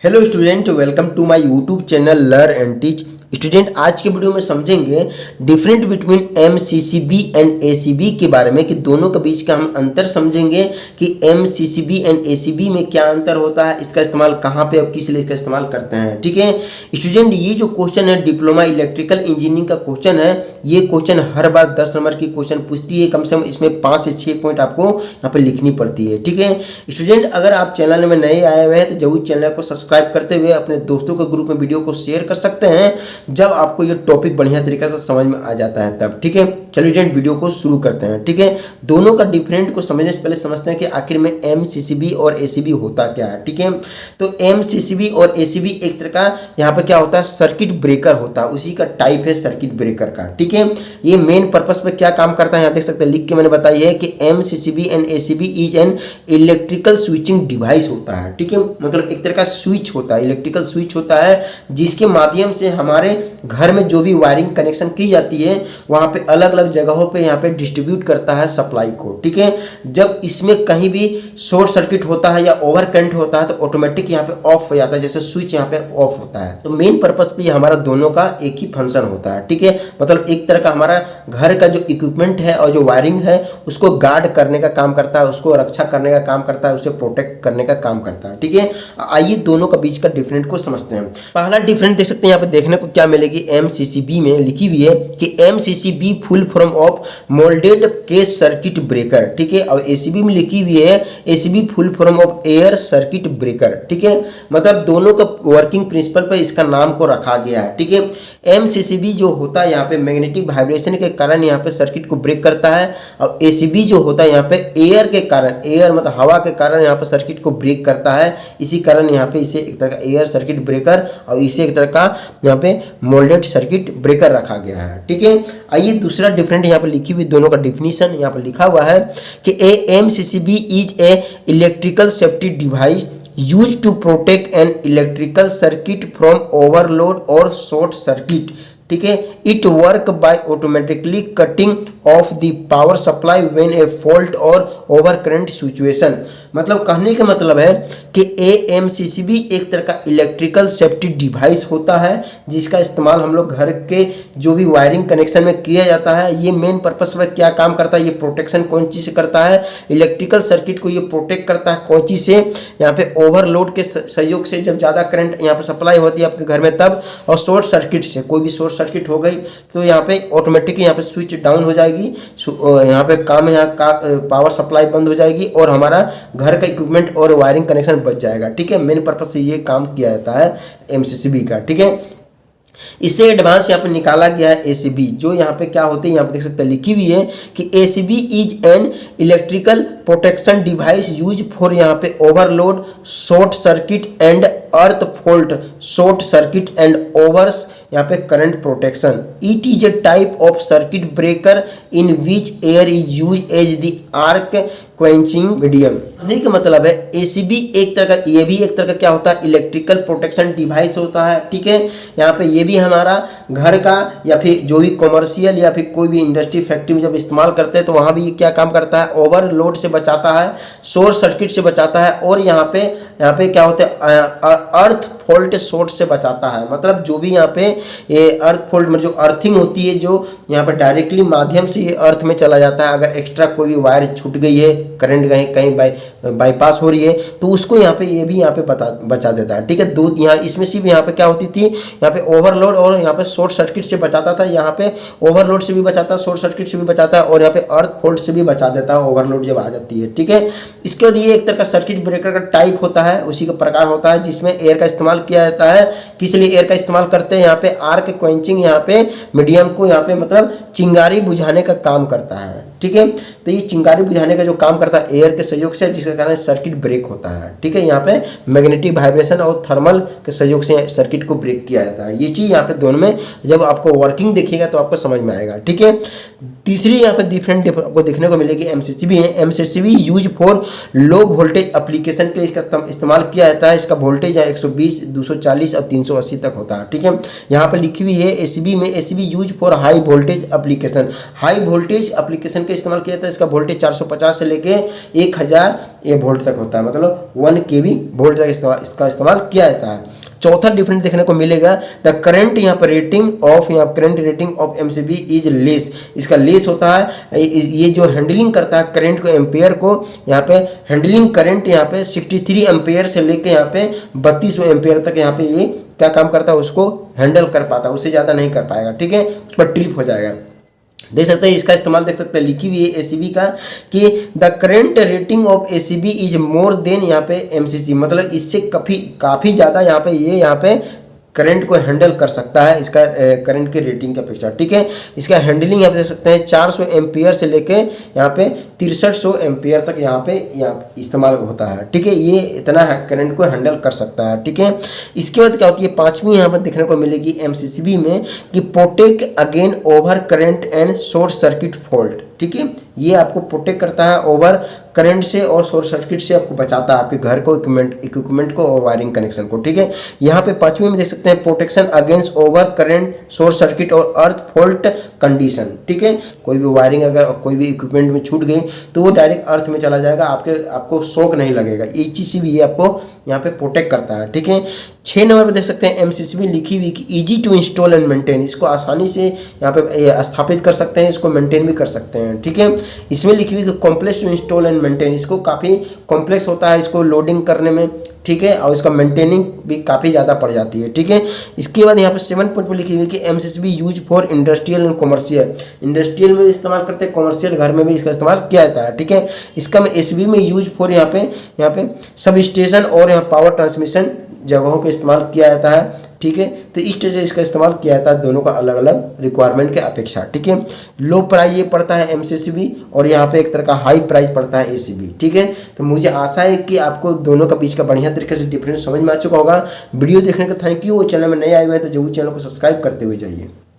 Hello student, welcome to my YouTube channel learn and teach. Student, आज के video में समझेंगे different between MCCB and ACB के बारे में कि दोनों के बीच का हम अंतर समझेंगे कि एमसीसीबी एंड एसीबी में क्या अंतर होता है, इसका इस्तेमाल कहाँ पे और किस लिए इसका इस्तेमाल करते हैं। ठीक है स्टूडेंट, ये जो क्वेश्चन है डिप्लोमा इलेक्ट्रिकल इंजीनियरिंग का क्वेश्चन है। ये क्वेश्चन हर बार 10 नंबर की क्वेश्चन पूछती है। कम से कम इसमें 5 से 6 पॉइंट आपको यहाँ पे लिखनी पड़ती है। ठीक है स्टूडेंट, अगर आप चैनल में नए आए हुए हैं तो जरूर चैनल को सब्सक्राइब करते हुए अपने दोस्तों के ग्रुप में वीडियो को शेयर कर सकते हैं जब आपको ये टॉपिक बढ़िया तरीके से समझ में आ जाता है तब। ठीक है, चलिए स्टूडेंट वीडियो को शुरू करते हैं। ठीक है, दोनों का डिफरेंट को समझने से पहले समझते हैं कि आखिर में एमसीसीबी और एसीबी होता क्या है। ठीक है, तो एमसीसीबी और एसीबी एक तरह का यहाँ पे क्या होता है, सर्किट ब्रेकर होता है, उसी का टाइप है सर्किट ब्रेकर का। ठीक है, ये मेन पर्पस पे क्या काम करता है यहाँ देख सकते हैं, लिख के मैंने बताई है कि MCCB and ACB is an electrical switching device होता है। ठीक है, मतलब एक तरह का स्विच होता है, इलेक्ट्रिकल स्विच होता है जिसके माध्यम से हमारे घर में जो भी वायरिंग कनेक्शन की जाती है वहां पे अलग अलग जगहों पे यहाँ पे डिस्ट्रीब्यूट करता है सप्लाई को। ठीक है, जब इसमें कहीं भी शॉर्ट सर्किट होता है या ओवर करंट होता है तो ऑटोमेटिक यहाँ पे ऑफ हो जाता है, जैसे स्विच यहाँ पे ऑफ होता है। तो मेन पर्पस पे हमारा दोनों का एक ही फंक्शन होता है। ठीक है, मतलब एक तरह का हमारा घर का जो इक्विपमेंट है और जो वायरिंग है उसको गार्ड करने का काम करता है, उसको रक्षा करने का काम करता है, उसे प्रोटेक्ट करने का काम करता है। ठीक है, आइए दोनों का बीच का डिफरेंट को समझते हैं। पहला डिफरेंट देख सकते हैं यहाँ पे देखने को क्या मिलेगी, एमसीसीबी में लिखी हुई है कि MCCB full form of moulded case circuit breaker. ठीक है, और एसीबी में लिखी हुई है ACB full form of air circuit breaker. ठीक है, मतलब दोनों का वर्किंग प्रिंसिपल पर इसका नाम को रखा गया है। ठीक है, एमसीसीबी जो होता है यहाँ पे मैग्नेटिक वाइब्रेशन के कारण यहाँ पे सर्किट को ब्रेक करता है, और एसीबी जो होता है यहाँ पे एयर के कारण, एयर मतलब हवा के कारण यहाँ पे सर्किट को ब्रेक करता है। इसी कारण यहाँ पे इसे एक तरह का एयर सर्किट ब्रेकर और इसे एक तरह का यहाँ पे मोल्डेड सर्किट ब्रेकर रखा गया है। ठीक है, आइए दूसरा डिफरेंट यहाँ पे लिखी हुई दोनों का डिफिनीशन यहाँ पे लिखा हुआ है कि MCCB is a electrical safety device used to protect an electrical circuit from overload or short circuit. ठीक है, it work by automatically cutting of the power supply when A fault और ओवर करंट सिचुएशन। मतलब कहने का मतलब है कि MCCB एक तरह का इलेक्ट्रिकल सेफ्टी डिवाइस होता है जिसका इस्तेमाल हम लोग घर के जो भी वायरिंग कनेक्शन में किया जाता है। ये मेन पर्पस में क्या काम करता है, ये प्रोटेक्शन कौन चीज़ से करता है, इलेक्ट्रिकल सर्किट को ये प्रोटेक्ट करता है कौन चीज़ से, यहाँ पे ओवरलोड के सहयोग से जब ज़्यादा करंट यहाँ पे सप्लाई होती है आपके घर में तब, और शॉर्ट सर्किट से, कोई भी शॉर्ट सर्किट हो गई तो यहाँ पे ऑटोमेटिकली यहाँ पे स्विच डाउन हो जाएगी, यहाँ पे काम यहाँ का पावर सप्लाई बंद हो जाएगी और हमारा घर का इक्विपमेंट और वायरिंग कनेक्शन बच जाएगा। ठीक है, मेन पर्पस से ये काम किया जाता है एमसीसीबी का। ठीक है, इससे एडवांस यहाँ पे निकाला गया है एसीबी, जो यहाँ पे क्या होते हैं यहाँ पे देख सकते हैं लिखी हुई है कि ACB is an electrical protection device use for यहाँ पे overload, short circuit and earth fault, short circuit and over यहाँ पे current protection. It is a type of circuit breaker in which air is use as the arc quenching medium. कहने का मतलब है ACB एक तरह का, ये भी एक तरह का क्या होता है, इलेक्ट्रिकल प्रोटेक्शन डिवाइस होता है। ठीक है, यहाँ पे ये भी हमारा घर का या फिर जो भी कॉमर्शियल या फिर कोई भी इंडस्ट्री फैक्ट्री में जब इस्तेमाल करते हैं तो वहाँ भी ये क्या काम करता है, ओवरलोड से बचाता है, शॉर्ट सर्किट से बचाता है, और यहाँ पे क्या होता है अर्थ फॉल्ट शॉर्ट से बचाता है। मतलब जो भी यहाँ पे ये अर्थ फॉल्ट में जो अर्थिंग होती है, जो यहाँ पे डायरेक्टली माध्यम से ये अर्थ में चला जाता है, अगर एक्स्ट्रा कोई भी वायर छूट गई है, करंट कहीं बाईपास हो रही है तो उसको यहाँ पे ये भी यहाँ पे बचा देता है। ठीक है, दो यहाँ इसमें सिर्फ यहाँ पे क्या होती थी, यहाँ पे ओवरलोड और यहाँ पे शॉर्ट सर्किट से बचाता था, यहाँ पे ओवरलोड से भी बचाता है, शॉर्ट सर्किट से भी बचाता है, और यहाँ पे अर्थ फॉल्ट से भी बचा देता है ओवरलोड जब आ जाती है। ठीक है, इसके बाद ये एक तरह का सर्किट ब्रेकर का टाइप होता है, उसी का प्रकार होता है जिसमें एयर का इस्तेमाल किया जाता है। किस लिए एयर का इस्तेमाल करते हैं, यहाँ पे आर्क क्वेंचिंग, यहाँ पे मीडियम को यहाँ पे मतलब चिंगारी बुझाने का काम करता है। ठीक है, तो ये चिंगारी बुझाने का जो काम करता है एयर के सहयोग से, जिसके कारण सर्किट ब्रेक होता है। ठीक है, यहाँ पे मैग्नेटिक वाइब्रेशन और थर्मल के सहयोग से सर्किट को ब्रेक किया जाता है। ये चीज़ यहाँ पे दोनों में जब आपको वर्किंग देखिएगा तो आपको समझ में आएगा। ठीक है, तीसरी यहाँ पे डिफरेंट आपको देखने को मिलेगी एमसीसीबी है। MCCB use for low voltage application के लिए इसका इस्तेमाल किया जाता है। इसका वोल्टेज 120, 240 और 380 तक होता है। ठीक है, यहाँ पे लिखी हुई है एसीबी में, ACB use for high voltage application, high voltage application का इस्तेमाल किया जाता है। इसका वोल्टेज 450 से लेके 1000 वोल्ट तक होता है, मतलब 1 kV वोल्ट तक इसका इस्तेमाल किया जाता है। चौथा डिफरेंट देखने को मिलेगा द करंट, यहाँ पर रेटिंग ऑफ, यहाँ current rating of MCB is less, इसका लेस होता है। ये जो हैंडलिंग करता है करंट को, एम्पेयर को, यहाँ पे हैंडलिंग करंट यहाँ पे 63 एम्पेयर से लेके यहाँ पे 3200 एम्पेयर तक यहाँ पे ये क्या काम करता है, उसको हैंडल कर पाता है, उससे ज़्यादा नहीं कर पाएगा। ठीक है, उस पर ट्रिप हो जाएगा। देख सकते हैं इसका इस्तेमाल, देख सकते हैं लिखी हुई है एसीबी का कि the current rating of ACB is more than यहाँ पे एमसीसी, मतलब इससे काफ़ी ज़्यादा यहाँ पे यहाँ पे करंट को हैंडल कर सकता है इसका करंट की रेटिंग की अपेक्षा। ठीक है, इसका हैंडलिंग आप देख सकते हैं 400 एम्पियर से लेके यहाँ पे 6300 एम्पियर तक यहाँ पे इस्तेमाल होता है। ठीक है, ये इतना करंट को हैंडल कर सकता है। ठीक है, इसके बाद क्या होती है, पांचवी यहाँ पर देखने को मिलेगी एमसीसीबी में कि protect again over current and short circuit fault. ठीक है, ये आपको प्रोटेक्ट करता है ओवर करंट से और शॉर्ट सर्किट से, आपको बचाता है आपके घर को, इक्विपमेंट को और वायरिंग कनेक्शन को। ठीक है, यहाँ पे पांचवी में देख सकते हैं protection against over current, short circuit और अर्थ फॉल्ट कंडीशन। ठीक है, कोई भी वायरिंग अगर कोई भी इक्विपमेंट में छूट गई तो वो डायरेक्ट अर्थ में चला जाएगा, आपको शॉक नहीं लगेगा। ये चीज़ से भी ये आपको यहाँ पे प्रोटेक्ट करता है। ठीक है, 6 नंबर पर देख सकते हैं एमसीसी में लिखी हुई कि easy to install and maintain, इसको आसानी से यहाँ पे स्थापित कर सकते हैं, इसको मेंटेन भी कर सकते हैं। ठीक है, इसमें लिखी हुई कि complex to install and maintain, इसको काफ़ी कॉम्प्लेक्स होता है इसको लोडिंग करने में। ठीक है, और इसका मेंटेनिंग भी काफ़ी ज़्यादा पड़ जाती है। ठीक है, इसके बाद यहाँ पर 7 पॉइंट पर लिखी हुई कि MCCB use for industrial and commercial, industrial में इस्तेमाल करते हैं, कॉमर्शियल घर में भी इसका इस्तेमाल किया जाता है। ठीक है, इसका में एसबी में यूज फॉर यहाँ पे सब स्टेशन और यहाँ पावर ट्रांसमिशन जगहों पे इस्तेमाल किया जाता है। ठीक है, तो इस तरह से इसका इस्तेमाल किया जाता है दोनों का अलग अलग रिक्वायरमेंट के अपेक्षा। ठीक है, लो प्राइस ये पड़ता है एमसीसीबी और यहाँ पे एक तरह का हाई प्राइस पड़ता है एसीबी। ठीक है, तो मुझे आशा है कि आपको दोनों का बीच का बढ़िया तरीके से डिफरेंस समझ में आ चुका होगा। वीडियो देखने का थैंक यू। चैनल में नए आए हुए हैं तो जरूर चैनल को सब्सक्राइब करते हुए जाइए।